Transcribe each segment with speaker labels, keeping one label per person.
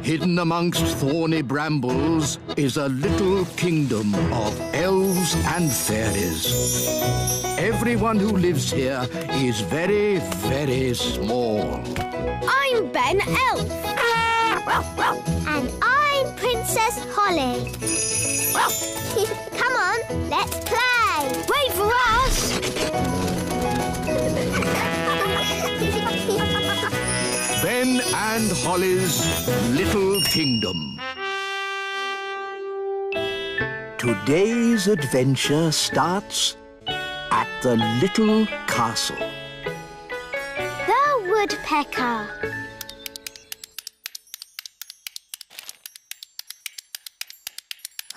Speaker 1: Hidden amongst thorny brambles is a little kingdom of elves and fairies. Everyone who lives here is very, very small.
Speaker 2: I'm Ben Elf. And I'm Princess Holly. Come on, let's play. Wait for us.
Speaker 1: Ben and Holly's Little Kingdom. Today's adventure starts at the little castle.
Speaker 2: The Woodpecker.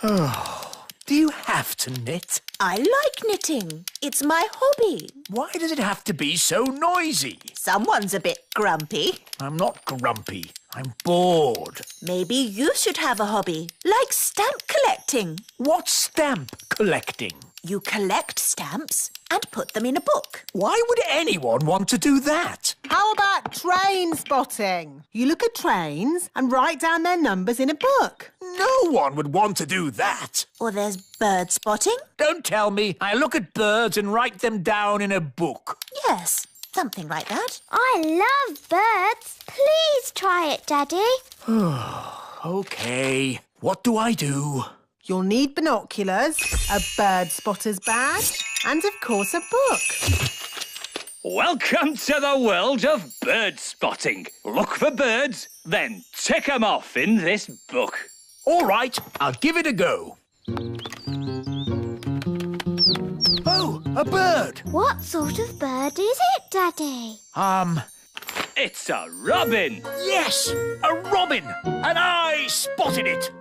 Speaker 3: Oh, do you have to knit?
Speaker 4: I like knitting. It's my hobby.
Speaker 3: Why does it have to be so noisy?
Speaker 4: Someone's a bit grumpy.
Speaker 3: I'm not grumpy. I'm bored.
Speaker 4: Maybe you should have a hobby, like stamp collecting.
Speaker 3: What's stamp collecting?
Speaker 4: You collect stamps and put them in a book.
Speaker 3: Why would anyone want to do that?
Speaker 5: How about train spotting? You look at trains and write down their numbers in a book.
Speaker 3: No one would want to do that.
Speaker 4: Or there's bird spotting.
Speaker 3: Don't tell me I look at birds and write them down in a book.
Speaker 4: Yes, something like that.
Speaker 2: I love birds. Please try it, Daddy.
Speaker 3: OK, what do I do?
Speaker 5: You'll need binoculars, a bird spotter's badge, and of course a book.
Speaker 6: Welcome to the world of bird spotting. Look for birds, then tick 'em off in this book.
Speaker 3: All right, I'll give it a go. Oh, a bird.
Speaker 2: What sort of bird is it, Daddy?
Speaker 6: It's a robin.
Speaker 3: Yes, a robin. And I spotted it.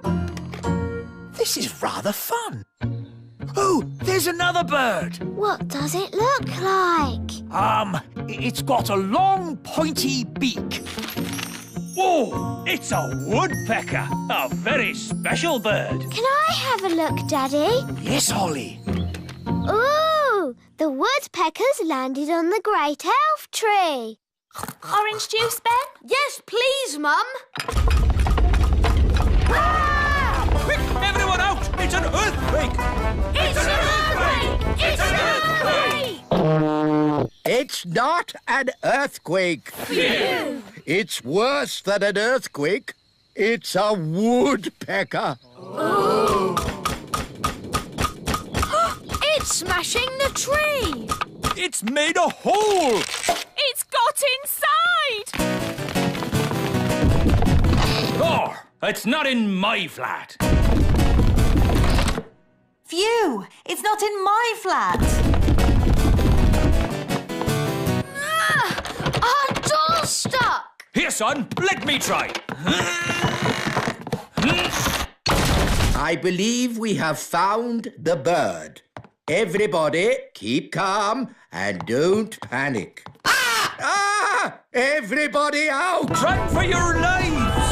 Speaker 3: This is rather fun. Oh, there's another bird.
Speaker 2: What does it look like?
Speaker 3: It's got a long, pointy beak.
Speaker 6: Oh, it's a woodpecker. A very special bird.
Speaker 2: Can I have a look, Daddy?
Speaker 3: Yes, Holly.
Speaker 2: Ooh, the woodpeckers landed on the great elf tree.
Speaker 7: Orange juice, Ben?
Speaker 2: Yes, please, Mum.
Speaker 3: Quick, everyone out! It's an earthquake!
Speaker 2: It's an earthquake! It's an earthquake!
Speaker 1: It's not an earthquake.
Speaker 2: Phew.
Speaker 1: It's worse than an earthquake. It's a woodpecker.
Speaker 2: Oh. It's smashing the tree.
Speaker 3: It's made a hole!
Speaker 7: It's got inside!
Speaker 6: Oh, it's not in my flat.
Speaker 4: Phew! It's not in my flat.
Speaker 2: Our door's stuck.
Speaker 6: Here, son, let me try.
Speaker 1: I believe we have found the bird. Everybody, keep calm and don't panic. Ah! Ah! Everybody out!
Speaker 6: Run for your lives!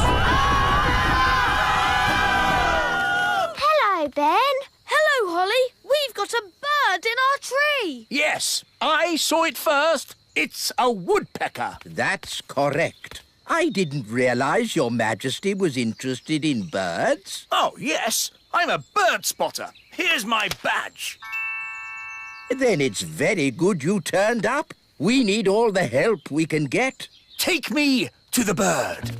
Speaker 2: Hello, Ben. Hello, Holly. We've got a bird in our tree.
Speaker 3: Yes, I saw it first. It's a woodpecker.
Speaker 1: That's correct. I didn't realise Your Majesty was interested in birds.
Speaker 3: Oh, yes, I'm a bird spotter. Here's my badge.
Speaker 1: Then it's very good you turned up. We need all the help we can get.
Speaker 3: Take me to the bird.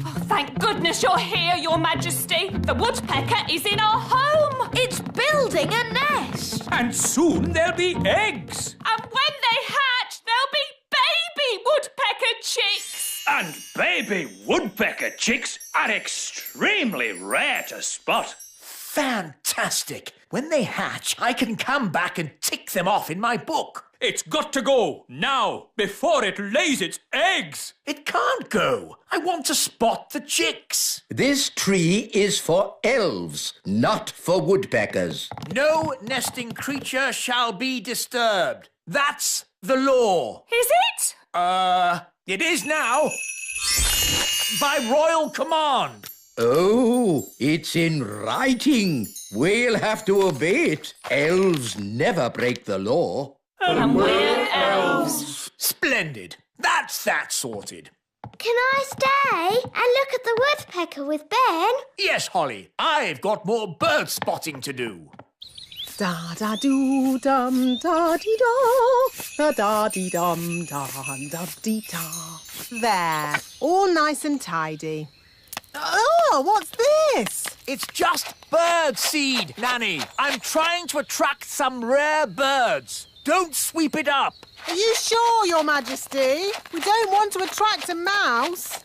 Speaker 7: Oh, thank goodness you're here, Your Majesty. The woodpecker is in our home.
Speaker 2: It's building a nest.
Speaker 6: And soon there'll be eggs.
Speaker 7: And when they hatch, there'll be baby woodpecker chicks.
Speaker 6: And baby woodpecker chicks are extremely rare to spot.
Speaker 3: Fantastic. When they hatch, I can come back and tick them off in my book.
Speaker 6: It's got to go now, before it lays its eggs.
Speaker 3: It can't go. I want to spot the chicks.
Speaker 1: This tree is for elves, not for woodpeckers.
Speaker 3: No nesting creature shall be disturbed. That's the law.
Speaker 7: Is it?
Speaker 3: It is now. By royal command.
Speaker 1: Oh, it's in writing. We'll have to obey it. Elves never break the law.
Speaker 7: And we're elves.
Speaker 3: Splendid. That's that sorted.
Speaker 2: Can I stay and look at the woodpecker with Ben?
Speaker 3: Yes, Holly. I've got more bird spotting to do.
Speaker 5: Da-da-doo-dum, da-dee-da, da-da-dee-dum, da-da-dee-da. There, all nice and tidy. Oh, what's this?
Speaker 3: It's just bird seed, Nanny. I'm trying to attract some rare birds. Don't sweep it up.
Speaker 5: Are you sure, Your Majesty? We don't want to attract a mouse.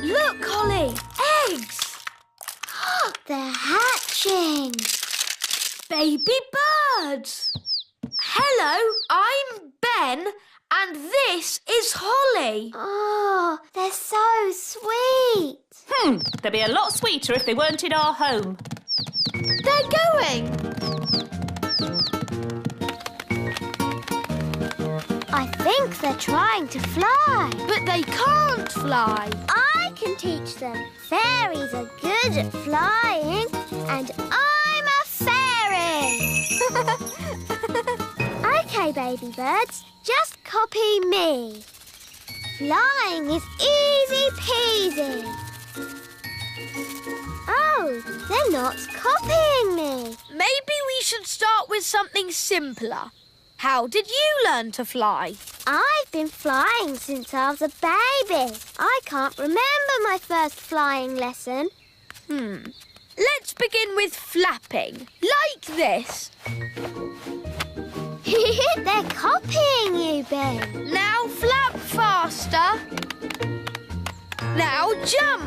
Speaker 2: Look, Holly, eggs. They're hatching. Baby birds. Hello, I'm Ben, and this is Holly. Oh, they're so sweet.
Speaker 7: They'd be a lot sweeter if they weren't in our home.
Speaker 2: They're going. I think they're trying to fly. But they can't fly. I can teach them. Fairies are good at flying, and I'm a fairy. OK, baby birds, just copy me. Flying is easy peasy. Oh, they're not copying me.
Speaker 8: Maybe we should start with something simpler. How did you learn to fly?
Speaker 2: I've been flying since I was a baby. I can't remember my first flying lesson.
Speaker 8: Let's begin with flapping, like this.
Speaker 2: They're copying you, Ben.
Speaker 8: Now flap faster. Now jump.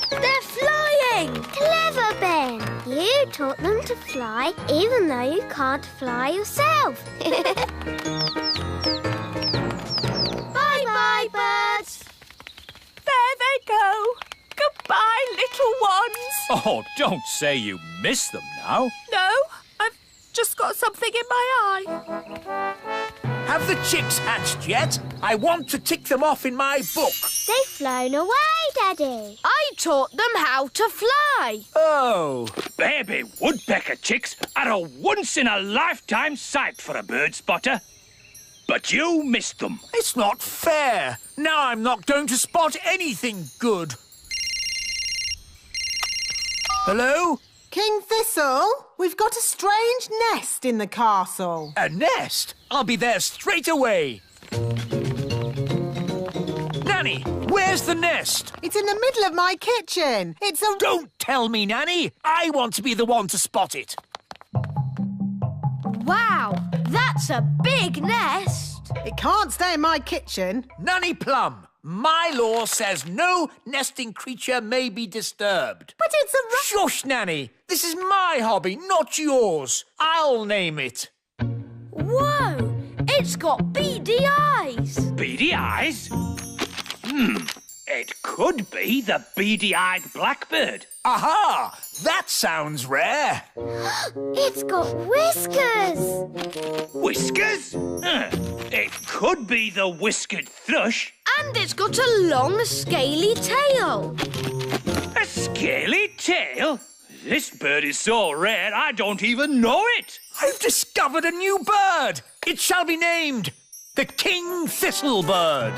Speaker 8: They're flying.
Speaker 2: Clever, Ben. You taught them to fly even though you can't fly yourself. Bye-bye, birds.
Speaker 7: There they go. Goodbye, little ones.
Speaker 6: Oh, don't say you miss them now.
Speaker 7: No, I've just got something in my eye.
Speaker 3: Have the chicks hatched yet? I want to tick them off in my book.
Speaker 2: They've flown away, Daddy.
Speaker 8: I taught them how to fly.
Speaker 3: Oh.
Speaker 6: Baby woodpecker chicks are a once-in-a-lifetime sight for a bird spotter. But you missed them.
Speaker 3: It's not fair. Now I'm not going to spot anything good. Hello?
Speaker 5: King Thistle, we've got a strange nest in the castle.
Speaker 3: A nest? I'll be there straight away. Nanny, where's the nest?
Speaker 5: It's in the middle of my kitchen. It's a...
Speaker 3: Don't tell me, Nanny. I want to be the one to spot it.
Speaker 8: Wow, that's a big nest.
Speaker 5: It can't stay in my kitchen.
Speaker 3: Nanny Plum, my law says no nesting creature may be disturbed.
Speaker 5: But it's a...
Speaker 3: Shush, Nanny. This is my hobby, not yours. I'll name it.
Speaker 8: Whoa, it's got beady eyes.
Speaker 6: Beady eyes? It could be the beady-eyed blackbird.
Speaker 3: Aha! That sounds rare.
Speaker 2: It's got whiskers.
Speaker 6: Whiskers? It could be the whiskered thrush.
Speaker 8: And it's got a long, scaly tail.
Speaker 6: A scaly tail? This bird is so rare I don't even know it.
Speaker 3: I've discovered a new bird. It shall be named the King Thistlebird.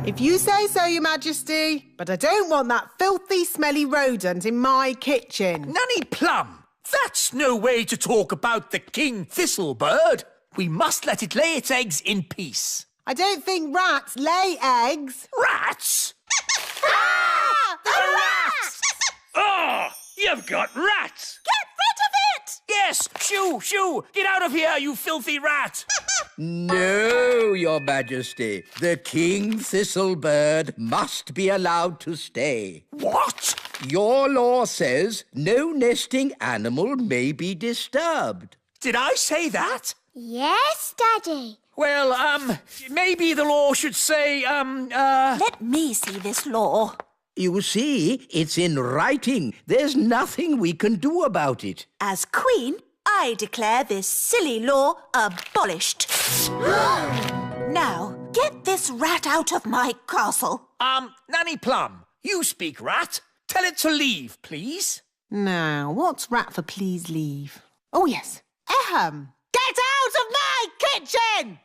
Speaker 5: If you say so, Your Majesty, but I don't want that filthy, smelly rodent in my kitchen.
Speaker 3: Nanny Plum, that's no way to talk about the King Thistlebird. We must let it lay its eggs in peace.
Speaker 5: I don't think rats lay eggs.
Speaker 3: Rats?
Speaker 5: The rats!
Speaker 6: Oh, you've got rats.
Speaker 8: Get rid of it!
Speaker 3: Yes, shoo, shoo. Get out of here, you filthy rat.
Speaker 1: No, Your Majesty. The King Thistlebird must be allowed to stay.
Speaker 3: What?
Speaker 1: Your law says no nesting animal may be disturbed.
Speaker 3: Did I say that?
Speaker 2: Yes, Daddy.
Speaker 3: Well, maybe the law should say,
Speaker 4: Let me see this law.
Speaker 1: You see, it's in writing. There's nothing we can do about it.
Speaker 4: As Queen, I declare this silly law abolished. Now, get this rat out of my castle.
Speaker 3: Nanny Plum, you speak rat. Tell it to leave, please.
Speaker 5: Now, what's rat for please leave? Oh, yes. Ahem. Get out of kitchen!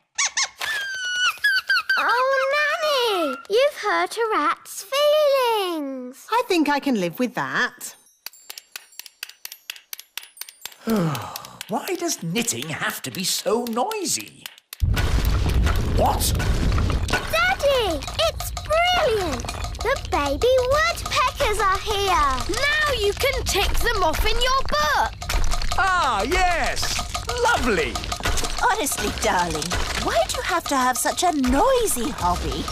Speaker 2: Oh, Nanny, you've hurt a rat's feelings.
Speaker 5: I think I can live with that.
Speaker 3: Why does knitting have to be so noisy? What?
Speaker 2: Daddy, it's brilliant. The baby woodpeckers are here.
Speaker 8: Now you can tick them off in your book.
Speaker 3: Ah, yes! Lovely!
Speaker 4: Honestly, darling, why do you have to have such a noisy hobby?